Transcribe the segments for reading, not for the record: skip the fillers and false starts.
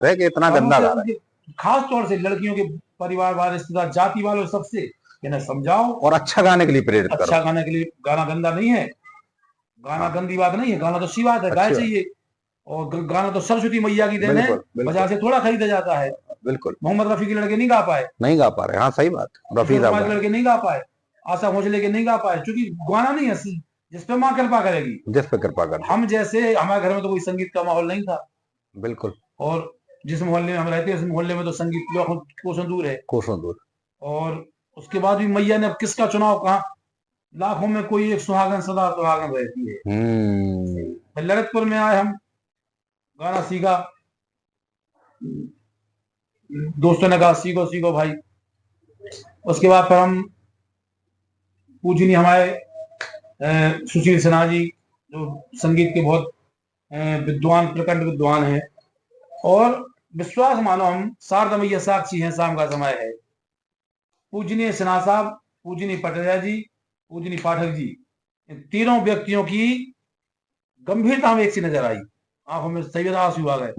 है कि इतना गंदा गा रहा है। खास तौर से लड़कियों के परिवार वाले, रिश्तेदार, जाति वालों, सबसे इन्हें समझाओ। और अच्छा गाने के लिए प्रेरित करो। अच्छा गाने के लिए, गाना गंदा नहीं है, गाना हाँ, गंदी बात नहीं है, गाना तो अच्छी बात है, गाय अच्छी बात। चाहिए। और गाना तो सरस्वती मैया की देन है, बिल्कुल बिल्कुल। बाजार से थोड़ा खरीदा जाता है। बिल्कुल मोहम्मद रफी के लड़के नहीं गा पाए, नहीं गा पा रहे, हाँ सही बात, रफी किशोर साहब कुमार के गाए। लड़के नहीं गा पाए, आशा भोसले के नहीं गा पाए, क्योंकि गाना नहीं है जिस पे माँ कृपा करेगी। जिस पे कृपा कर दे। हम जैसे, हमारे घर में तो कोई संगीत का माहौल नहीं था। बिल्कुल। और जिस मोहल्ले में हम रहते हैं, उस मोहल्ले में तो संगीत कोसों दूर है। कोसों दूर। और उसके बाद भी मैया ने अब किसका चुनाव कहा, लाखों में कोई एक सुहागन सदा सुहागन रहती है। फिर ललितपुर में आए हम, गाना सीखा, दोस्तों ने कहा सीखो सीखो भाई। उसके बाद फिर हम, पूजनीय हमारे सुशील सिन्हा जी, जो संगीत के बहुत विद्वान, प्रकट विद्वान हैं। और विश्वास मानो, हम शारदा मैया साक्षी हैं, शाम का समय है। पूजनीय सिन्हा साहब, पूजनीय पटरिया जी, पूजनीय पाठक जी, इन तीनों व्यक्तियों की गंभीरता में एक सी नजर आई, आंखों में सैयद आंसू आ गए।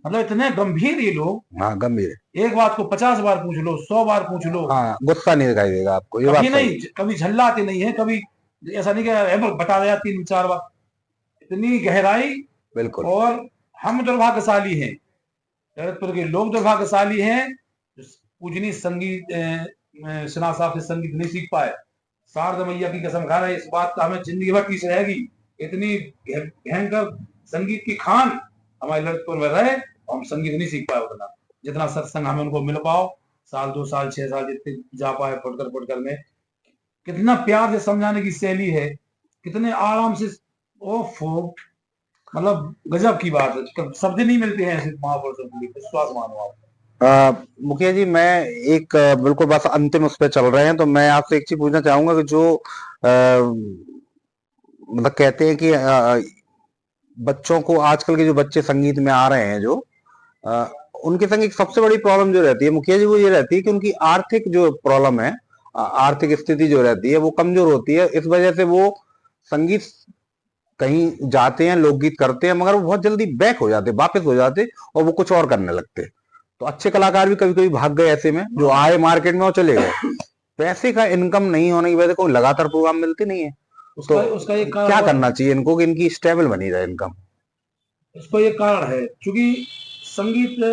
मतलब इतने गंभीर ये लोग, हाँ गंभीर है। एक बात को 50 बार पूछ लो, 100 बार पूछ लो, हाँ गुस्सा नहीं दिखाई देगा आपको, ये कभी बात सही नहीं, कभी झल्लाते नहीं है, कभी ऐसा नहीं कि बता दिया 3-4 बार। इतनी गहराई। बिल्कुल। और हम दुर्भाग्यशाली हैं, ललितपुर के लोग दुर्भाग्यशाली हैं, जो पूजनीय संगीत सिन्हा साहब से संगीत नहीं सीख पाए। शारदा मैया की कसम खा रहे, इस बात का हमें जिंदगी भर पीछे रहेगी। इतनी भयंकर संगीत की खान हमारे ललितपुर में रहे, और हम संगीत नहीं सीख पाए उतना, जितना सत्संग हमें उनको मिल पाओ, साल 2 साल 6 साल जितने जा पाए, फुटकर फुटकर में। कितना प्यार से समझाने की शैली है, कितने आराम से। ओफो, मतलब गजब की बात है, शब्द नहीं मिलते हैं ऐसे महापुरुषों के लिए, विश्वास मानो आप। मुखिया जी, मैं एक बिल्कुल बस अंतिम उस पे चल रहे हैं, तो मैं आपसे एक चीज पूछना चाहूंगा कि जो मतलब कहते हैं कि बच्चों को, आजकल के जो बच्चे संगीत में आ रहे हैं जो, अ, उनके संग एक सबसे बड़ी प्रॉब्लम जो रहती है मुखिया जी, वो ये रहती है कि उनकी आर्थिक जो प्रॉब्लम है, आर्थिक स्थिति जो रहती है वो कमजोर होती है। इस वजह से वो संगीत कहीं जाते हैं, लोकगीत करते हैं, मगर वो बहुत जल्दी बैक हो जाते, वापस हो जाते, और वो कुछ और करने लगते। तो अच्छे कलाकार भी कभी कभी भाग गए ऐसे में, जो आए मार्केट में वो चले गए। पैसे का इनकम नहीं होने की वजह से कोई लगातार प्रोग्राम मिलते नहीं है। तो उसका उसका एक कारण क्या और है। करना चाहिए इनको कि इनकी स्टेबल बनी रहे इनकम? उसको एक कारण है, क्योंकि संगीत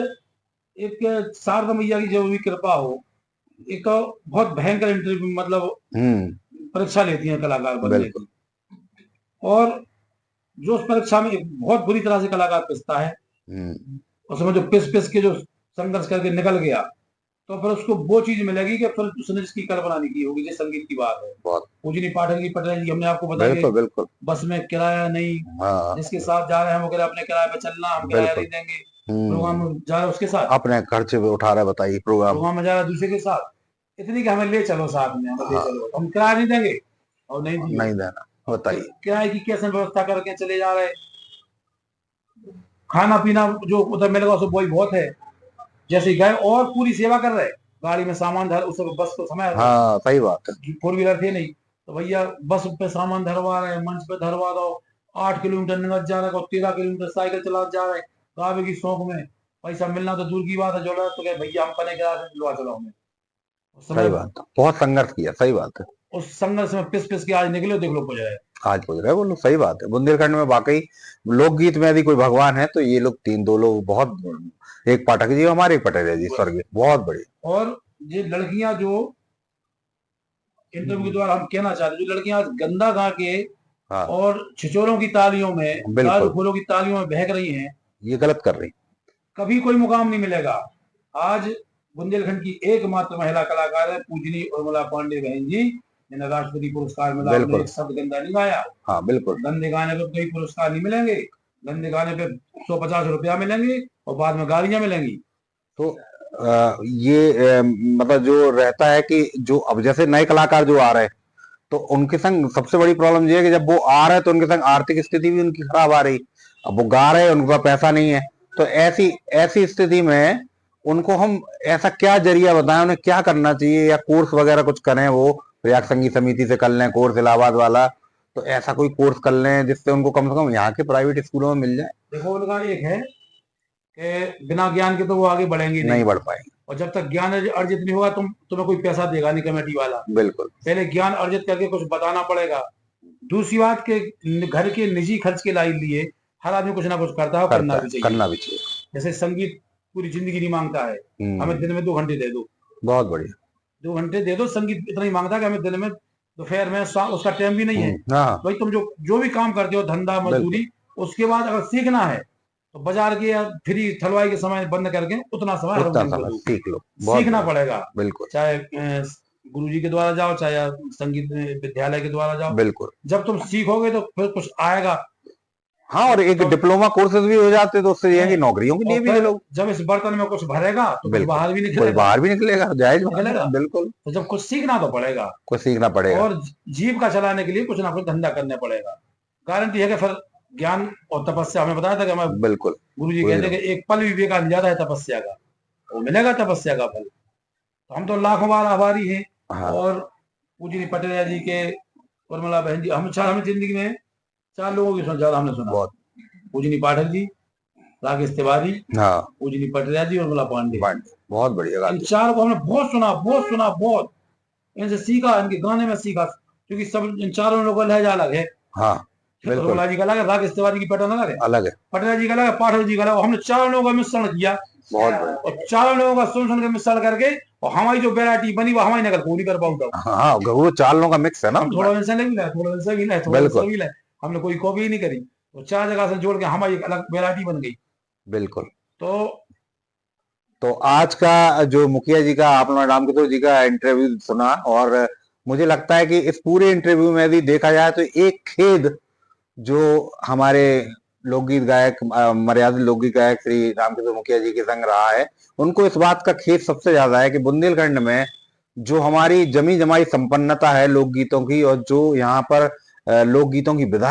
एक, शारदा मैया की जब भी कृपा हो, एक बहुत भयंकर इंटरव्यू, मतलब परीक्षा लेती हैं कलाकार बनने बिल्कुल। की। और जो उस परीक्षा में एक बहुत बुरी तरह से कलाकार पिसता है, उसमें जो पिस पिस के जो संघर्ष करके निकल गया, तो फिर उसको वो चीज मिलेगी कि फिर उसने जिसकी कल्पना नहीं की होगी, जिस संगीत की बात है। बहुत। पूजनी पाठक जी, पटेल जी, हमने आपको बताया कि बिल्कुल बिल्कुल। बस में किराया नहीं, हाँ। जिसके साथ जा रहे हैं वो कह रहे अपने किराए पे चलना, हम किराया बिल्कुल। नहीं देंगे। प्रोग्राम में जा रहे हैं उसके साथ, अपने खर्चे पे उठा रहा है, बताइए प्रोग्राम। प्रोग्राम में जा रहा है दूसरे के साथ, इतनी कि हमें ले चलो साथ में, हमें ले हाँ, चलो, हम किराया नहीं देंगे। और नहीं दिए। नहीं देना, बताइए। किराए की कैसे व्यवस्था करके चले जा रहे। खाना पीना जो उधर मिलेगा उसको वही बहुत है, जैसे गए और पूरी सेवा कर रहे, गाड़ी में सामान धर, उस बस तो समय, हाँ सही बात है। 4 व्हीलर थे नहीं, तो भैया बस पे सामान धरवा रहे हैं, मंच पे धरवा दो। 8 किलोमीटर निकल जा रहे हैं, 13 किलोमीटर साइकिल चला जा रहे हैं, गावे की शौक में। पैसा मिलना तो दूर की बात है, जो तो कहे भैया हम पने करा से दिलवा चलो हमें। उस सही समय, बात है, बहुत संघर्ष किया, सही बात है। उस संघर्ष में पिस पिस के आज निकले, देख लो कुछ है। आज पहुंच रहे हैं वो लोग, सही बात है। बुंदेलखंड में वाकई लोकगीत में यदि कोई भगवान है तो ये लोग तीन, दो लोग बहुत। एक पाठक जी, हमारे एक पटेल जी स्वर्गीय, बहुत बड़ी। और ये लड़कियां जो इंटरव्यू के द्वारा हम कहना चाहते हैं, जो लड़कियां आज गंदा गा के हाँ और छिछोरों की तालियों में, दारू बिल्कुल, खोलों की तालियों में बहक रही हैं, ये गलत कर रही। कभी कोई मुकाम नहीं मिलेगा। आज बुंदेलखंड की एकमात्र महिला कलाकार है पूजनी उर्मिला पांडे बहन जी, जिन्हें राष्ट्रपति पुरस्कार मिला। उन्होंने बिल्कुल। एक शब्द गंदा नहीं गाया। हाँ बिल्कुल। गंदे गाने पे कोई पुरस्कार नहीं मिलेंगे, गंदे गाने पे 150 रुपया मिलेंगे, और बाद में गालियां मिलेंगी। तो ये मतलब जो रहता है कि जो अब जैसे नए कलाकार जो आ रहे हैं, तो उनके संग सबसे बड़ी प्रॉब्लम ये है कि जब वो आ रहे हैं तो उनके संग आर्थिक स्थिति भी उनकी खराब आ रही। अब वो गा रहे हैं, उनके पास पैसा नहीं है। तो ऐसी ऐसी स्थिति में उनको हम ऐसा क्या जरिया बताएं, उन्हें क्या करना चाहिए, या कोर्स वगैरह कुछ करें, वो प्रयाग संगीत समिति से कर लें कोर्स, इलाहाबाद वाला। तो ऐसा कोई कोर्स कर लें जिससे उनको कम से कम यहाँ के प्राइवेट स्कूलों में मिल जाए। देखो, उनका एक है कि बिना ज्ञान के तो वो आगे बढ़ेंगे नहीं नहीं। बढ़ पाएंगे। और जब तक ज्ञान अर्जित नहीं होगा तुम्हें कोई पैसा देगा नहीं कमेटी वाला। बिल्कुल पहले ज्ञान अर्जित करके कुछ बताना पड़ेगा। दूसरी बात के घर के निजी खर्च के लिए हर आदमी कुछ ना कुछ करता है, करना भी चाहिए। करना भी चाहिए। जैसे संगीत पूरी जिंदगी नहीं मांगता है, हमें दिन में 2 घंटे दे दो। बहुत बढ़िया। 2 घंटे दे दो, संगीत इतना ही मांगता है कि हमें दिन में, दोपहर में, उसका टाइम भी नहीं है। हाँ भाई तुम जो भी काम करते हो, धंधा मजदूरी, उसके बाद अगर सीखना है तो बाजार के या फ्री थलवाई के समय बंद करके उतना समय सीख लो। सीखना पड़ेगा। बिल्कुल। चाहे गुरुजी के द्वारा जाओ, चाहे संगीत विद्यालय के द्वारा जाओ। बिल्कुल। जब तुम सीखोगे तो फिर कुछ आएगा। हाँ, और एक डिप्लोमा कोर्सेज भी हो जाते तो उससे ये है कि नौकरियों के लिए भी ये लोग, जब इस बर्तन में कुछ भरेगा तो कुछ बाहर भी निकलेगा। बाहर भी निकलेगा, जायज निकलेगा। बिल्कुल। तो जब कुछ सीखना तो पड़ेगा, कुछ सीखना पड़ेगा, और जीव का चलाने के लिए कुछ ना कुछ धंधा करना पड़ेगा। गारंटी है कि फिर ज्ञान और तपस्या, हमें बताया था कि हमें बिल्कुल गुरुजी कहते हैं कि एक पल भी बेकार नहीं जाता है तपस्या का, वो मिलेगा तपस्या का फल। तो हम तो लाखों बार आभारी हैं। हाँ। और पूजनी पटेरिया जी के, उर्मिला बहन जी, हम जिंदगी में 4 लोगों की ज्यादा हमने सुना। बहुत। पूजनी पाठक जी, राकेश तिवारी, हाँ, पूजनी पटेरिया जी, उर्मिला पांडे। बहुत बढ़िया। इन 4 को हमने बहुत सुना, बहुत इनसे सीखा, इनके गाने में सीखा, क्योंकि सब इन 4 लोगों का लहजा अलग है। हाँ बिल्कुल, जी का अलग है, राकेश तिवारी की पैटर्न अलग है, पटेरिया जी का अलग है, पाठक जी का अलग है। हमने 4 लोगों का मिश्रण किया, बहुत बढ़िया। और 4 लोगों का सुन के मिश्रण करके, और हमारी जो वैरायटी बनी वो हमारी नकल पूरी कर पाऊंगा। हाँ, वो 4 लोगों का मिक्स है ना। थोड़ा इनसे भी लाए, थोड़ा इनसे भी लाए, थोड़ा इनसे भी लाए, हमने कोई कॉपी नहीं करी। तो 4 जगह से जोड़ के हमारी एक अलग वैरायटी बन गई। बिल्कुल। तो आज का जो मुखिया जी का, आपने रामकिशोर जी का इंटरव्यू सुना, और मुझे लगता है कि इस पूरे इंटरव्यू में भी देखा जाए तो एक खेद जो हमारे लोकगीत गायक, मर्यादित लोकगीत गायक श्री रामकिशोर मुखिया जी के संग रहा है, उनको इस बात का खेद सबसे ज्यादा है कि बुंदेलखंड में जो हमारी जमी जमाई संपन्नता है लोकगीतों की, और जो यहाँ पर लोकगीतों की विधा